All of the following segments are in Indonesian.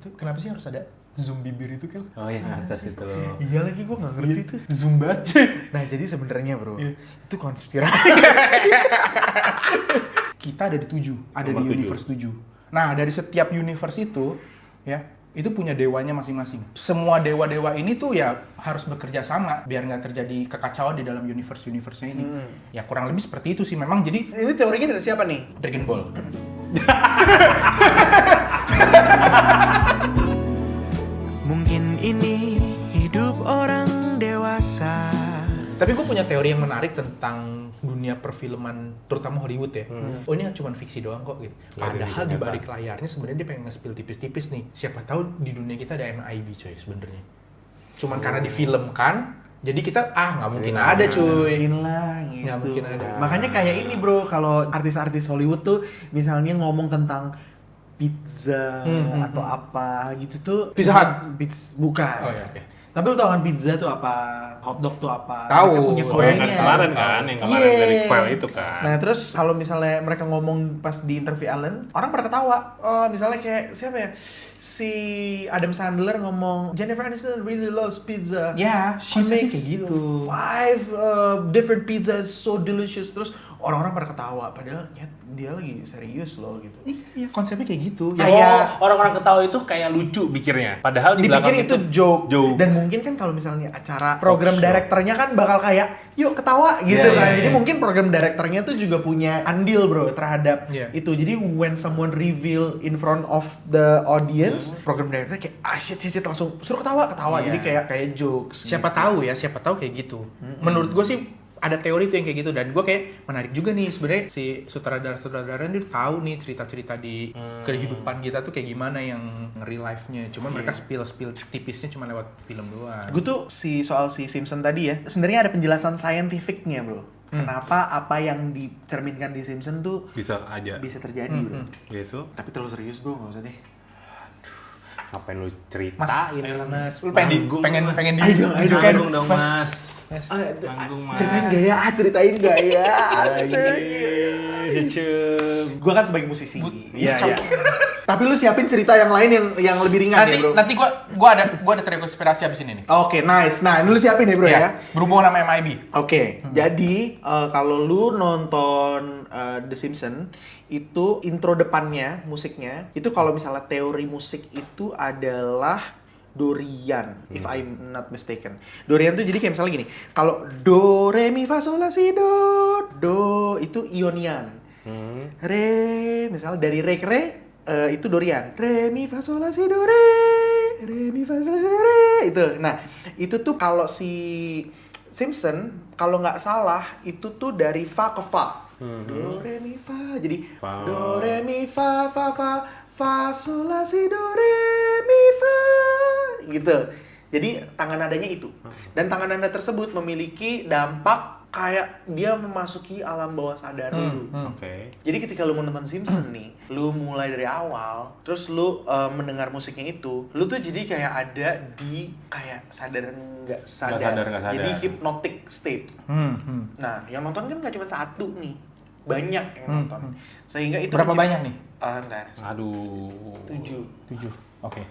Itu kenapa sih harus ada zoom bibir itu kan? Oh iya, atas itu loh. Iya lagi gue nggak ngerti itu. Zoom banget. Nah jadi sebenarnya bro, itu konspirasi. Kita ada di 7, ada Nomor di 7. universe 7. Nah dari setiap universe itu, ya itu punya dewanya masing-masing. Semua dewa-dewa ini tuh ya harus bekerja sama biar nggak terjadi kekacauan di dalam universe-nya ini. Ya kurang lebih seperti itu sih memang. Jadi Ini teorinya dari siapa nih? Dragon Ball. Mungkin ini hidup orang dewasa. Tapi gue punya teori yang menarik tentang dunia perfilman, terutama Hollywood ya. Oh ini cuma fiksi doang kok gitu. Padahal di balik layarnya sebenarnya dia pengen nge-spill tipis-tipis nih. Siapa tahu di dunia kita ada MIB coy sebenarnya. Cuman karena difilmkan, jadi kita nggak mungkin ada cuy. Lah gitu. Nggak mungkin ada. Makanya kayak ini bro, kalau artis-artis Hollywood tuh misalnya ngomong tentang pizza atau apa gitu tuh. Pizza Hut? Bukan. Oh iya, oke. Tapi lu tau kan pizza tuh apa, hotdog tuh apa? Tahu. Mereka punya Oh, kodenya. yang kemarin kan, yang kemarin dari file itu kan. Nah terus kalau misalnya mereka ngomong pas di interview Ellen, orang pada ketawa. Oh misalnya kayak siapa ya? Si Adam Sandler ngomong Jennifer Aniston really loves pizza. Ya, She konsepnya makes kayak gitu. 5 different pizzas so delicious. Terus orang-orang pada ketawa, padahal ya, dia lagi serius loh gitu. Iya, konsepnya kayak gitu. Ya, Kayak- orang-orang ketawa itu kayak lucu pikirnya. Padahal di belakang Dipikir itu joke. joke. Dan mungkin kan kalau misalnya acara program Talk show. direkturnya kan bakal kayak yuk ketawa gitu Iya, kan. iya, Jadi iya. mungkin program direkturnya tuh juga punya andil bro terhadap Iya. itu. Jadi when someone reveal in front of the audience, program direkturnya kayak shit langsung suruh ketawa. Iya. Jadi kayak jokes. Siapa tahu kayak gitu. Menurut gue sih ada teori tuh yang kayak gitu, dan gue kayak menarik juga nih sebenarnya si sutradara dia tahu nih cerita-cerita di kehidupan kita tuh kayak gimana yang real life-nya. Cuman mereka spill tipisnya cuma lewat film doang. Gue tuh soal si Simpson tadi ya, sebenarnya ada penjelasan scientificnya bro. Kenapa apa yang dicerminkan di Simpson tuh bisa aja. bisa terjadi bro. Gitu. Tapi terlalu serius bro, nggak usah deh. Ngapain lu ceritain? Mas, ayolah mas, lu Manggung, pengen Mas. pengen Ayo dong, ayo kan Manggung dong mas. Manggung mas. Ceritain gak ya? Ceritain gak ya? Gue kan sebagai musisi. Iya, iya. Tapi lu siapin cerita yang lain yang lebih ringan nanti ya bro. nanti gua ada teori konspirasi abis ini nih. Oke, nice. Nah, ini lu siapin ya bro ya. Berhubungan sama MIB. Oke, jadi kalau lu nonton The Simpsons itu intro depannya musiknya itu kalau misalnya teori musik itu adalah Dorian, if I'm not mistaken. Dorian tuh jadi kayak misalnya gini, kalau do re mi fa sol la si do itu Ionian. Re misalnya dari re ke re itu Dorian. Re mi fa sol la si do re mi fa sol la si do re itu. Nah, itu tuh kalau si Simpson kalau nggak salah itu tuh dari fa ke fa. Do re mi fa. Jadi Fa. do re mi fa fa sol la si do re mi fa gitu. Jadi tangan nadanya itu. Dan tangan nada tersebut memiliki dampak kayak dia memasuki alam bawah sadar lu. Oke. Jadi ketika lu mau nonton Simpson nih, lu mulai dari awal, terus lu mendengar musiknya itu, lu tuh jadi kayak ada di kayak sadar nggak sadar. Nggak sadar. Jadi hypnotic state. Nah, yang nonton kan nggak cuma satu nih, banyak yang nonton. Sehingga itu Berapa banyak nih? Ntar, Aduh. 7. Oke.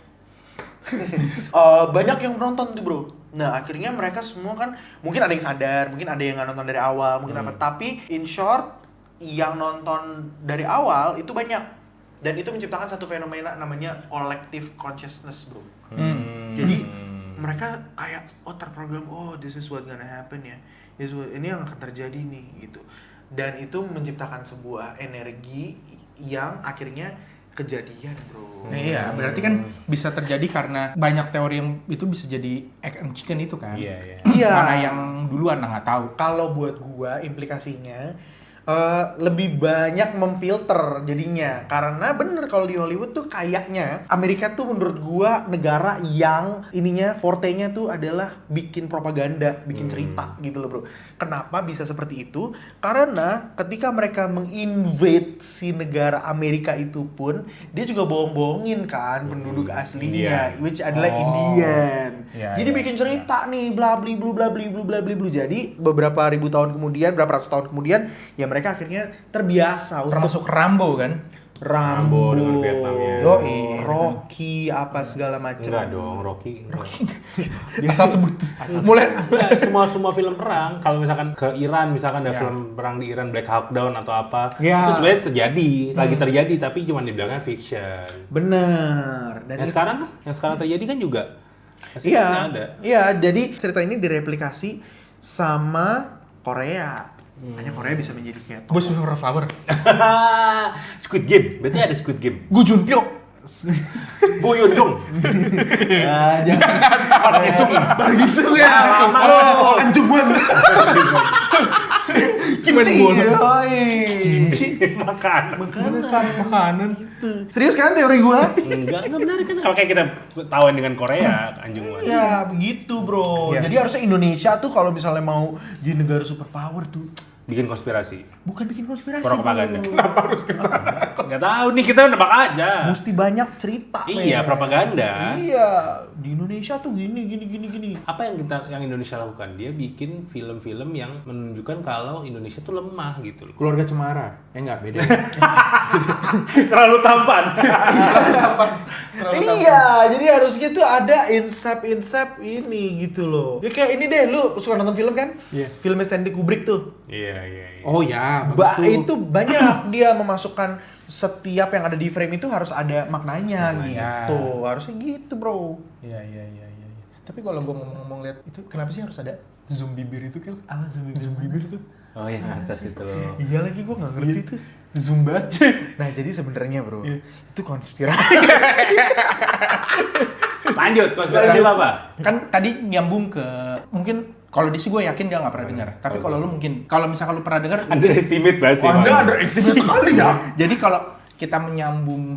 Banyak yang nonton tuh bro. Nah akhirnya mereka semua kan mungkin ada yang sadar, mungkin ada yang nggak nonton dari awal, mungkin apa. Tapi in short yang nonton dari awal itu banyak dan itu menciptakan satu fenomena namanya collective consciousness bro. Jadi mereka kayak terprogram, this is what gonna happen ya, ini yang akan terjadi nih gitu. Dan itu menciptakan sebuah energi yang akhirnya kejadian bro. Nah, iya, berarti kan bisa terjadi karena banyak teori yang itu bisa jadi egg and chicken itu kan. Iya. Iya. Mana yang duluan nggak tahu. Kalau buat gua implikasinya lebih banyak memfilter jadinya, karena bener kalau di Hollywood tuh kayaknya Amerika tuh menurut gua negara yang ininya forte-nya tuh adalah bikin propaganda, bikin cerita gitu loh bro. Kenapa bisa seperti itu? Karena ketika mereka menginvade si negara Amerika itu pun dia juga bohong-bohongin kan penduduk aslinya, Indian. which adalah Indian. Iya, Jadi iya, bikin cerita nih bla bli blu bla bli blu bla bli blu. Jadi beberapa ribu tahun kemudian, berapa ratus tahun kemudian ya mereka akhirnya terbiasa Termasuk Rambo kan? Rambo dengan Vietnamnya. Rocky apa segala macam. Enggak dong, Rocky. Asal sebut. Mulai semua film perang, kalau misalkan ke Iran, misalkan ada film perang di Iran, Black Hawk Down atau apa, Ya. itu sebenarnya lagi terjadi, tapi cuma dibilangnya fiction. Bener. Dan Yang sekarang terjadi kan juga iya, ada. iya. Jadi cerita ini direplikasi sama Korea. Hanya Korea bisa menjadi kayak gue Silver Flower. Squid Game, berarti ada Squid Game. Gue Junpyo. Bo Yun Dong. ya, jangan Bargisung ya. Anjuman. Kimchi. Kimchi. Makanan. Serius kan teori gua? Enggak benar kan. Kalau kayak kita tahuan dengan Korea, Anjungan. Ya begitu bro. Iya. Jadi harusnya Indonesia tuh kalau misalnya mau jadi negara superpower tuh Bikin konspirasi. bukan bikin konspirasi. Propaganda. bro. Kenapa harus ke sana? Enggak tahu nih, kita nebak aja. Mesti banyak cerita. Iya, men. propaganda. Iya, di Indonesia tuh gini. Apa yang Indonesia lakukan? Dia bikin film-film yang menunjukkan kalau Indonesia tuh lemah gitu loh. Keluarga Cemara. Enggak beda. Terlalu tampan. Iya, jadi harusnya tuh ada insep ini gitu loh. Ya kayak ini deh, lu suka nonton film kan? Iya. Filmnya Stanley Kubrick tuh. Iya. Oh ya, bagus tuh. Itu banyak dia memasukkan setiap yang ada di frame itu harus ada maknanya gitu. Harusnya gitu, bro. Iya. Tapi kalau gue ngomong lihat itu, kenapa sih harus ada zoom bibir itu kan? Apa zoom Bibir itu. Oh yang atas itu loh. Iya lagi gua nggak ngerti itu. Zoom banget. Nah jadi sebenarnya bro, Iya. itu konspirasi. Lanjut, konspirasi apa? Kan tadi nyambung ke mungkin kalau di sih gue yakin dia nggak pernah dengar. Tapi kalau lu mungkin, kalau misalkan lu pernah dengar, Underestimate banget sih. Anda Bang. underestimate sekali ya. Jadi kalau kita menyambung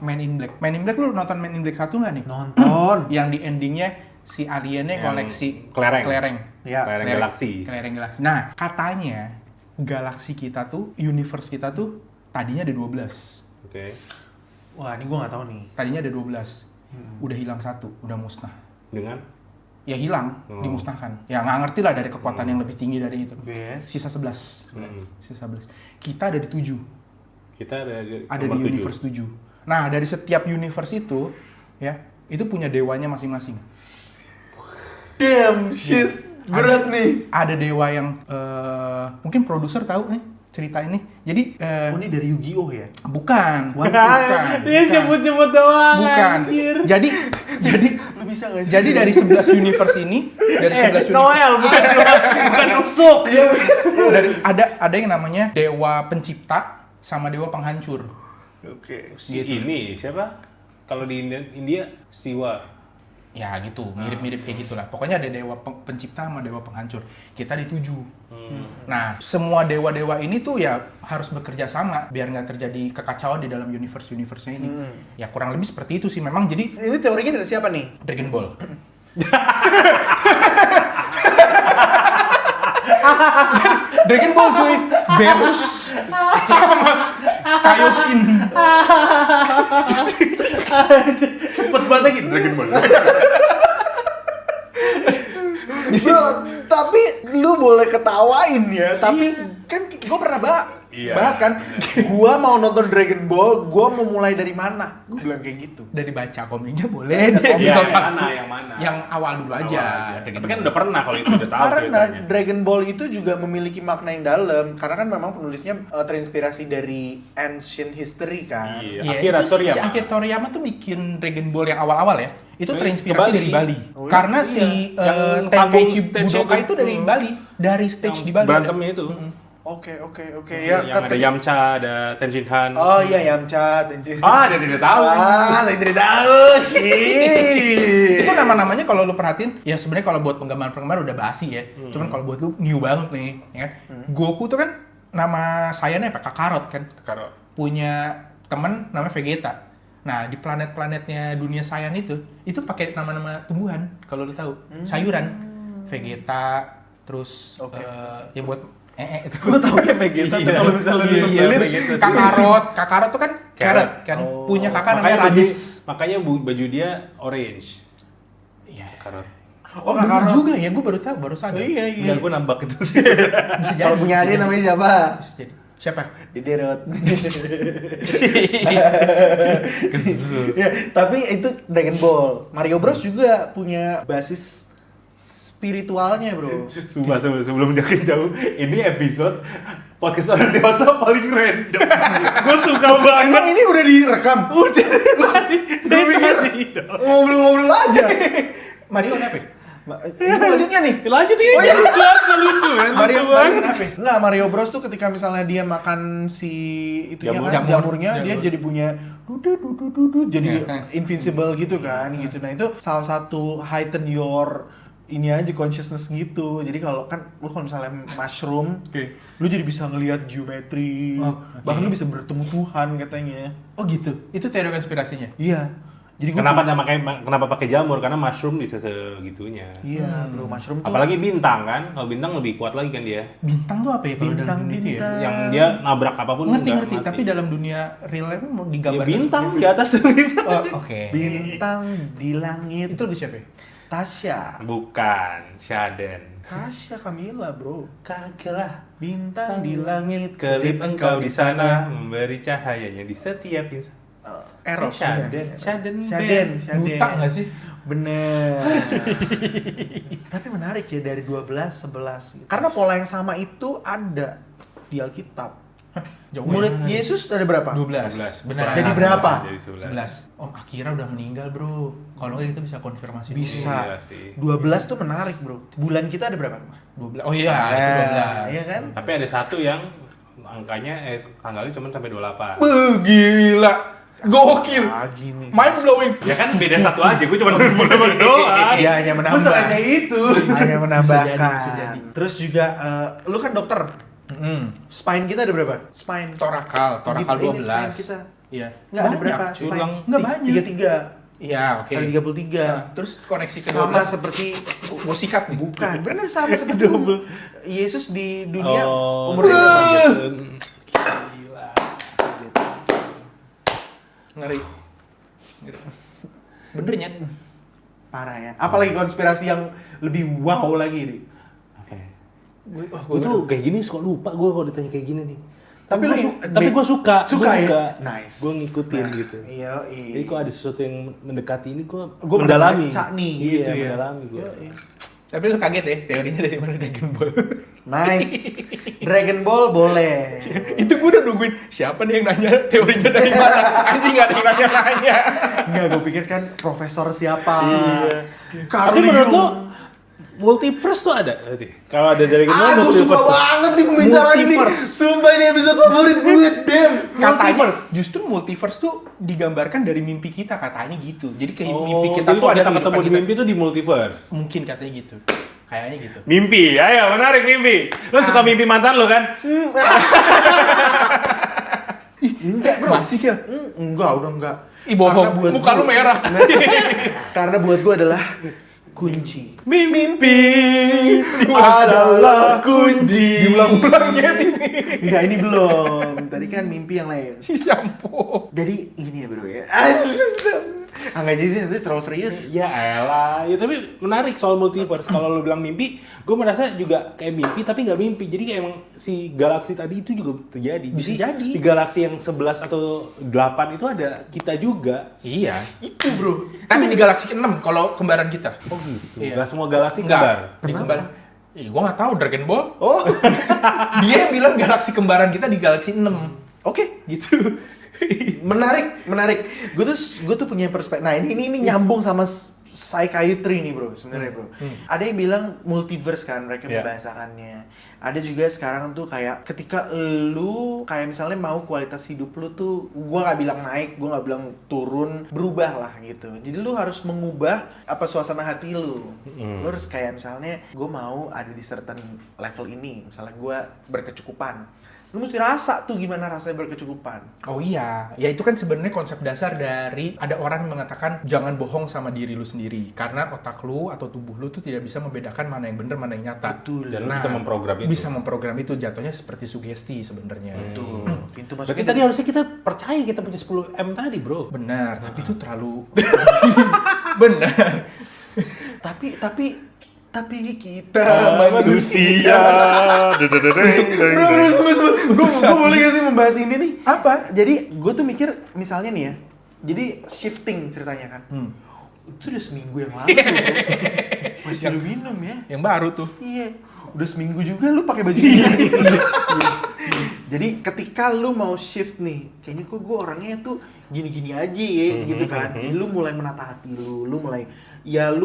Man in Black. Man in Black lu nonton Man in Black 1 nggak nih? Nonton. Yang di endingnya si aliennya Yang koleksi kelereng. Ya. Kelereng galaksi. Kelereng galaksi. Nah, katanya galaksi kita tuh, universe kita tuh tadinya ada 12. Oke. Wah ini gua nggak tahu nih. Tadinya ada 12. Udah hilang satu, udah musnah. Dengan Ya hilang, dimusnahkan. Ya nggak ngerti lah dari kekuatan yang lebih tinggi dari itu. Yes. Sisa 11. Sisa 11. Kita ada di 7. kita ada Ada nomor di 7. universe 7. Nah, dari setiap universe itu, ya, itu punya dewanya masing-masing. Damn shit. Berat nih. Ada dewa yang mungkin produser tahu nih cerita ini. Jadi Oh ini dari Yu-Gi-Oh ya? bukan. Dia nyebut-nyebut doang. Bukan. anjir. Jadi Lu bisa nggak sih? jadi dari 11 universe ini, dari 11 universe Noel bukan rusuk. dari ada yang namanya dewa pencipta sama dewa penghancur. Oke. Ini siapa? Kalau di India Siwa. Ya gitu, mirip-mirip kayak gitulah. Pokoknya ada dewa pencipta sama dewa penghancur. Kita di 7. Nah, semua dewa-dewa ini tuh ya harus bekerja sama biar nggak terjadi kekacauan di dalam universe-nya ini. Ya kurang lebih seperti itu sih memang. Jadi Ini teorinya dari siapa nih? Dragon Ball. Dragon Ball cuy, Berus sama Kaioshin. Cepet banget lagi Dragon Ball. Bro, tapi lu boleh ketawain ya, tapi kan gue pernah bahas kan, gue mau nonton Dragon Ball, gue mau mulai dari mana? Gue bilang kayak gitu. Dari baca komiknya boleh di Iya, episode yang 1. mana, yang mana? Yang awal dulu aja. Tapi kan udah pernah kalau itu udah tahu Karena ceritanya. Dragon Ball itu juga memiliki makna yang dalam, karena kan memang penulisnya terinspirasi dari ancient history kan. Iya. Iya, Akira itu Toriyama. Si Akira Toriyama tuh bikin Dragon Ball yang awal-awal ya. Itu Ke terinspirasi Bali. dari Bali. Oh, Karena iya. si Yang Tenkaichi panggung stage Budokai itu. itu dari Bali, dari stage di Bali. Berantemnya itu. Oke. Yang ada Yamcha, ada Tenshin Han. Oh iya Yamcha, Tenchi. dia tidak tahu. Saya tidak tahu sih. Itu nama-namanya kalau lu perhatiin, ya sebenarnya kalau buat penggemar-penggemar udah basi ya. Cuman kalau buat lu new banget nih, ya. Goku tuh kan nama sayanya apa? Kakarot kan. Karo. Punya temen namanya Vegeta. Nah, di planet-planetnya dunia Saiyan itu pakai nama-nama tumbuhan kalau lu tahu. Sayuran. Vegeta, terus ya buat itu. Gue tau ya Vegeta tuh kalau misalnya Iya, disebelin. Vegeta sih. Kakarot tuh kan carrot kan. Punya kakak namanya baju, Raditz. makanya baju dia orange. Iya. Karot. Oh bener Kakarot juga ya, gue baru tahu, baru sadar. Iya. Enggak, gue nambak itu. Bisa jadi. Kalau punya dia namanya siapa? Bisa jadi. Siapa? Diderot. Ya, tapi itu Dragon Ball. Mario Bros juga punya basis spiritualnya, bro. Sumpah, sebelum jakin jauh, ini episode podcast orang dewasa paling random. Gue suka banget. Emang ini udah direkam? Udah. Gue pikir ngobrol-ngobrol aja. Mario kenapa? Ini lanjutnya nih. Lanjut ini. Oh, iya. Lucu kan? Mario kenapa? Nggak, Mario Bros tuh ketika misalnya dia makan si itunya kan, jamurnya, dia jadi punya dudu, jadi invincible gitu kan, gitu. Nah itu salah satu heighten your ini aja consciousness gitu. Jadi kalau kan lu kalau misalnya mushroom, lu jadi bisa ngelihat geometri, bahkan lu bisa bertemu Tuhan katanya. Oh gitu. Itu teori konspirasinya. Iya. Jadi Kenapa pakai jamur? Karena mushroom bisa segitunya. Iya, bro, mushroom tuh. Apalagi bintang kan? Kalau bintang lebih kuat lagi kan dia. Bintang tuh apa ya kalau dalam dunia itu ya? Yang dia nabrak apapun Ngerti, nggak mati. tapi dalam dunia real life mau Ya, digambarkan bintang seperti di atas tuh bintang. Oh, oke. Bintang di langit. Itu lagu siapa ya? Tasya. Bukan, Shaden. Tasya Kamila, bro. Kagak lah. Bintang di langit. Kelip engkau di sana, memberi cahayanya di setiap insan. Eros. Shaden. Shaden. Buta nggak sih? Bener. Tapi menarik ya dari 12, 11. Karena pola yang sama itu ada di Alkitab. Jauh Murid Yesus ada berapa? 12. Benar. Jadi berapa? Jadi 11. Om Akira udah meninggal, bro. Kalau nggak kita bisa konfirmasi dulu. Bisa. Iya sih. 12 tuh menarik, bro. Bulan kita ada berapa? 12. Oh iya, itu 12. Iya kan? Tapi ada satu yang angkanya tanggalnya cuma sampai 28. Gila. Gokil. Gini. Mind blowing. Ya kan beda satu aja, gue cuma nambah doang. Iya, hanya menambah. Gue sengaja itu. Hanya menambahkan. Bisa jadi. Terus juga, lu kan dokter. Spine kita ada berapa? Spine. Torakal Ini 12. spine kita. Iya. Nggak ada Banyak, berapa? cuy. Spine. Nggak banyak. 33. Iya, oke. Kali 33. Nah, terus koneksi ke Sama 12 seperti gue sikat nih. bukan, benar sama seperti Yesus di dunia Oh, umurnya berapa? gila. Ngeri. Bener nyet. Parah ya. Apalagi konspirasi yang lebih wow lagi nih. Oke. Gue Gue tuh kayak gini suka lupa gue kalau ditanya kayak gini nih. Tapi Tapi lu gue suka. Suka Gua ya? Nice. Gue ngikutin Nah, gitu. Iya, Jadi kalau ada sesuatu yang mendekati ini gue Gua mendalami. baca nih, Iya, gitu ya. mendalami gue. Tapi lu kaget ya teorinya dari mana Dragon Ball. Nice. Dragon Ball boleh. Itu gue udah nungguin siapa nih yang nanya teorinya dari mana. Anjing nggak ada yang nanya-nanya. Enggak, gue pikir kan profesor siapa. Iya. Tapi Carl menurut lo Jung. multiverse tuh ada? Kalau ada dari kita Gue suka banget nih pembicaraan ini. Multiverse. Sumpah ini episode favorit gue, damn. Katanya justru multiverse tuh digambarkan dari mimpi kita katanya gitu. Jadi kayak mimpi kita jadi tuh ada kita ketemu kehidupan di kita. mimpi tuh di multiverse. Mungkin katanya gitu. Kayaknya gitu. Mimpi, ayo menarik mimpi. Lo suka mimpi mantan lo kan? Enggak, bro. Masih ya? Enggak, udah enggak. Ih bohong, muka lu merah. Karena buat gue adalah kunci. Mimpi adalah kunci. Diulang-ulangnya nih. Enggak, ini belum. Tadi kan mimpi yang lain. Si shampoo. Jadi ini ya bro ya. Enggak jadi nanti terlalu serius. Ya elah, ya tapi menarik soal multiverse. Kalau lo bilang mimpi, gue merasa juga kayak mimpi tapi nggak mimpi. Jadi kayak emang si galaksi tadi itu juga terjadi. Bisa jadi. Di galaksi yang 11 atau 8 itu ada kita juga. Iya, itu bro. Tapi di galaksi ke-6 kalau kembaran kita. Oh gitu. Iya. Gak semua galaksi kembar. Di kembar. Ih, gua nggak tahu Dragon Ball. Oh, Dia yang bilang galaksi kembaran kita di galaksi 6. oke. Gitu. Menarik. Gue tuh punya perspektif. Nah, ini nyambung sama psychiatry nih, bro, sebenarnya, bro. Ada yang bilang multiverse kan mereka Yeah. membahasakannya. Ada juga sekarang tuh kayak ketika lu kayak misalnya mau kualitas hidup lu tuh gua nggak bilang naik, gua nggak bilang turun, berubah lah gitu. Jadi lu harus mengubah apa suasana hati lu. Lu harus kayak misalnya gua mau ada di certain level ini, misalnya gua berkecukupan. Lu mesti rasa tuh gimana rasanya berkecukupan. Oh iya, ya itu kan sebenarnya konsep dasar dari ada orang yang mengatakan jangan bohong sama diri lu sendiri karena otak lu atau tubuh lu tuh tidak bisa membedakan mana yang benar mana yang nyata. Betul. Dan lu bisa memprogram itu. Bisa memprogram itu, jatuhnya seperti sugesti sebenarnya. Tuh, pintu Berarti masuknya tadi harusnya kita percaya kita punya 10M tadi, bro. Benar, tapi itu terlalu benar. tapi Tapi kita manusia. Gue boleh gak sih membahas ini nih? Apa? Jadi gue tuh mikir misalnya nih ya. Jadi shifting ceritanya kan. Itu udah seminggu yang lalu. Masih lu minum ya? Yang baru tuh. Iya. Udah seminggu juga lu pakai baju ini. Jadi ketika lu mau shift nih, kayaknya kok gue orangnya tuh gini-gini aja ya, gitu kan. Jadi lu mulai menata hati lu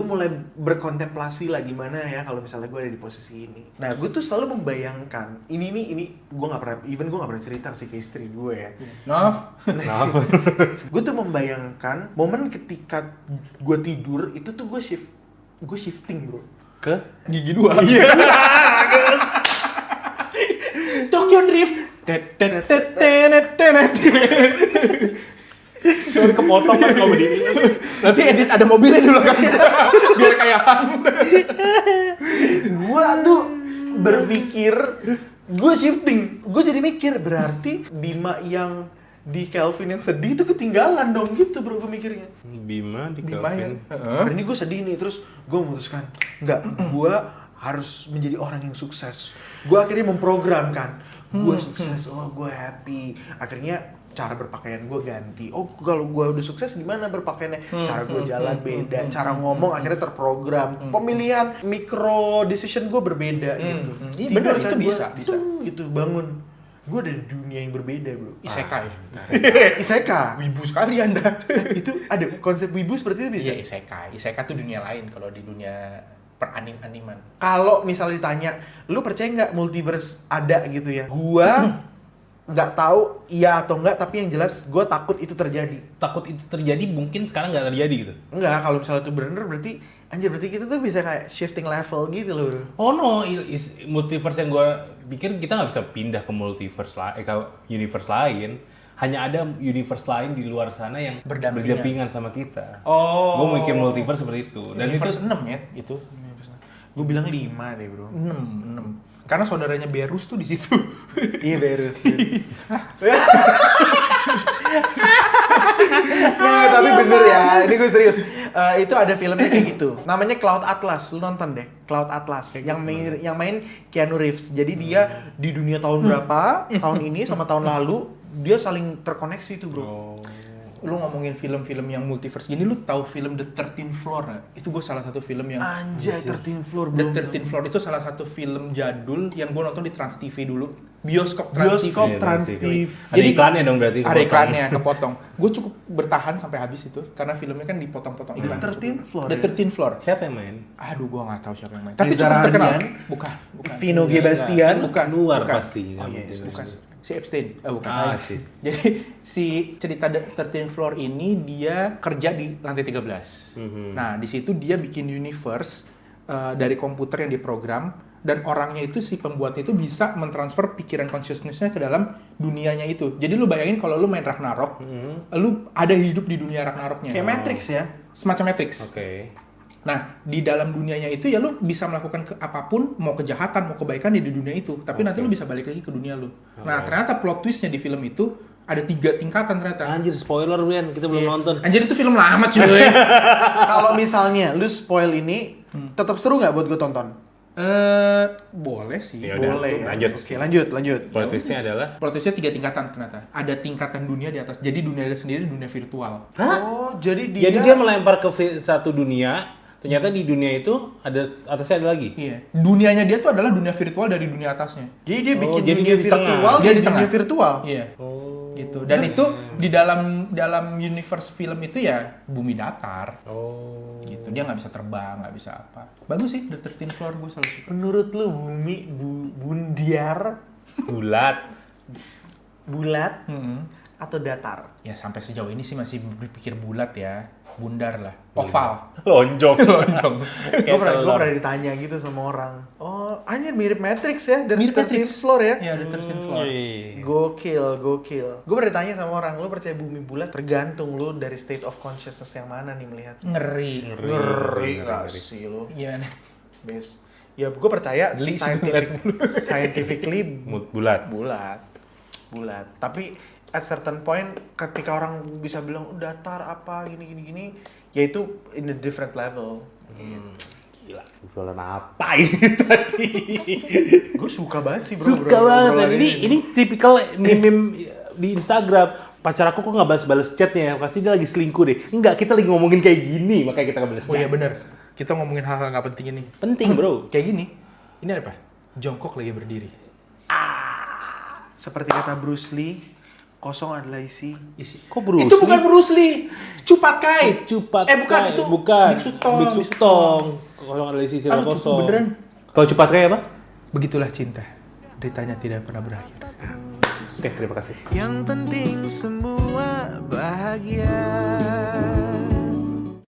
mulai berkontemplasi lah gimana ya kalau misalnya gue ada di posisi ini. Nah, gue tuh selalu membayangkan ini gue nggak pernah cerita sih ke istri gue ya. Maaf. Gue tuh membayangkan momen ketika gue tidur itu tuh gue shifting bro Ke gigi 2. Iya. Tokyo Drift. Sorry kepotong mas komedi. Nanti edit ada mobilnya dulu kan. Biar kayak Gue tuh berpikir, gue shifting, gue jadi mikir berarti Bima yang di Kelvin yang sedih itu ketinggalan dong gitu bro gue mikirnya. Bima di Bima ya. Kelvin. Hari ini gue sedih nih, terus gue memutuskan enggak, gue harus menjadi orang yang sukses. Gue akhirnya memprogramkan, gue sukses, oh gue happy. Akhirnya cara berpakaian gue ganti. Oh kalau gue udah sukses gimana berpakaiannya? Cara gue jalan beda, cara ngomong akhirnya terprogram. Pemilihan micro decision gue berbeda gitu. Iya Tidur benar, kan itu gua, bisa. gitu bangun. Gue ada di dunia yang berbeda bro. Isekai. Isekai. Wibu sekali Anda. Itu ada konsep wibu seperti itu bisa. Iya, isekai. Isekai tuh dunia lain kalau di dunia peranim-animan. Kalau misalnya ditanya, lu percaya nggak multiverse ada gitu ya? Gua nggak tahu iya atau enggak, tapi yang jelas gua takut itu terjadi. Takut itu terjadi mungkin sekarang nggak terjadi gitu. Enggak, kalau misalnya itu bener berarti berarti kita tuh bisa kayak shifting level gitu loh bro. Oh no, multiverse yang gue pikir kita nggak bisa pindah ke multiverse lain, ke universe lain. Hanya ada universe lain di luar sana yang Berdampingan. berdampingan sama kita. Oh. Gue mikir multiverse seperti itu. Dan Universe itu 6 ya itu. Gue bilang 5 deh bro. 6. Karena saudaranya Berus tuh di situ. Iya beres. Nah, tapi bener ya, ini gue serius. Itu ada filmnya kayak gitu. Namanya Cloud Atlas, lu nonton deh. Cloud Atlas yang main Keanu Reeves. Jadi dia di dunia tahun berapa, tahun ini sama tahun lalu dia saling terkoneksi tuh, Bro. Lu ngomongin film-film yang multiverse gini, lu tahu film The 13th Floor gak? Itu gue salah satu film yang Anjay, 13 Floor The bro. 13th Floor itu salah satu film jadul yang gue nonton di Trans TV dulu. Bioskop Bioskop Trans TV. Trans TV. ada iklannya dong berarti. Ada iklannya, kepotong. Gue cukup bertahan sampai habis itu karena filmnya kan dipotong-potong iklan. The 13th Floor. The 13th Floor. Siapa yang main? Aduh, gue nggak tahu siapa yang main. Reza Tapi cukup terkenal. Radian. Bukan. Vino G. Bastian. Bukan. Luar Bukan. pasti. Oh, yes, Bukan. Si Epstein. Bukan. Ah, sih. Jadi si cerita The 13th Floor ini dia kerja di lantai 13. Nah, di situ dia bikin universe dari komputer yang diprogram, dan orangnya itu, si pembuatnya itu bisa mentransfer pikiran consciousness-nya ke dalam dunianya itu. Jadi lu bayangin kalau lu main Ragnarok, lu ada hidup di dunia Ragnaroknya. Kayak Matrix ya. Semacam Matrix. Oke. Nah, di dalam dunianya itu ya lu bisa melakukan apapun, mau kejahatan, mau kebaikan di dunia itu. Tapi nanti lu bisa balik lagi ke dunia lu. Nah, ternyata plot twist-nya di film itu ada 3 tingkatan ternyata. Anjir, spoiler Brian, kita belum nonton. Anjir, itu film lama cuy. Kalau misalnya lu spoil ini, tetap seru nggak buat gue tonton? Boleh sih. Ya udah, Boleh ya. lanjut. Oke, lanjut. Plot twist-nya adalah Plot twist-nya 3 tingkatan ternyata. Ada tingkatan dunia di atas. Jadi dunia dia sendiri dunia virtual. Oh, jadi dia Jadi dia melempar ke satu dunia, ternyata di dunia itu ada atasnya ada lagi. Iya. Dunianya dia tuh adalah dunia virtual dari dunia atasnya. Jadi dia bikin jadi dunia dia di tengah. virtual, Dia di di tengah. dunia virtual. Iya. Oh. Gitu. Dan itu di dalam universe film itu ya bumi datar. Oh. Gitu. Dia nggak bisa terbang, nggak bisa apa. Bagus sih The 13th Floor, gue selalu suka. Menurut lu bumi bundiar, bulat atau datar? Ya sampai sejauh ini sih masih berpikir bulat ya, bundar lah, oval. Lonjong. Lonjong. Gue pernah ditanya gitu sama orang. Oh, anjir mirip Matrix ya, dari Mirip 13th Matrix. Floor ya? Ya, The 13th Floor. Gokil. Gue pernah ditanya sama orang, lu percaya bumi bulat? Tergantung lu dari state of consciousness yang mana nih melihat. Ngeri. Ngeri nggak sih lu? Iya nih. Bes. Ya gue percaya Geli scientifically Bulat. bulat. Tapi at certain point ketika orang bisa bilang datar apa gini, ya itu in a different level. Gila, jualan apa ini tadi? Gue suka banget sih bro. Suka banget. Dan ini tipikal meme di Instagram. Pacar aku kok nggak balas-balas chatnya ya? Pasti dia lagi selingkuh deh. Enggak, kita lagi ngomongin kayak gini, makanya kita nggak balas Oh chat. iya bener, kita ngomongin hal-hal nggak penting ini. Penting bro. Kayak gini, ini apa? Jongkok lagi berdiri. Seperti kata Bruce Lee, kosong adalah isi. Kok Bruce Itu bukan Lee? Bruce Lee, Cupat Kai. Cupat bukan, Kai. itu bukan. Big Sutong. Big Sutong. Kalau ada sisi Aduh, kosong. Cupat beneran. Kalau Cupat Kai apa? Begitulah cinta, deritanya tidak pernah berakhir. Oke, terima kasih. Yang penting semua bahagia.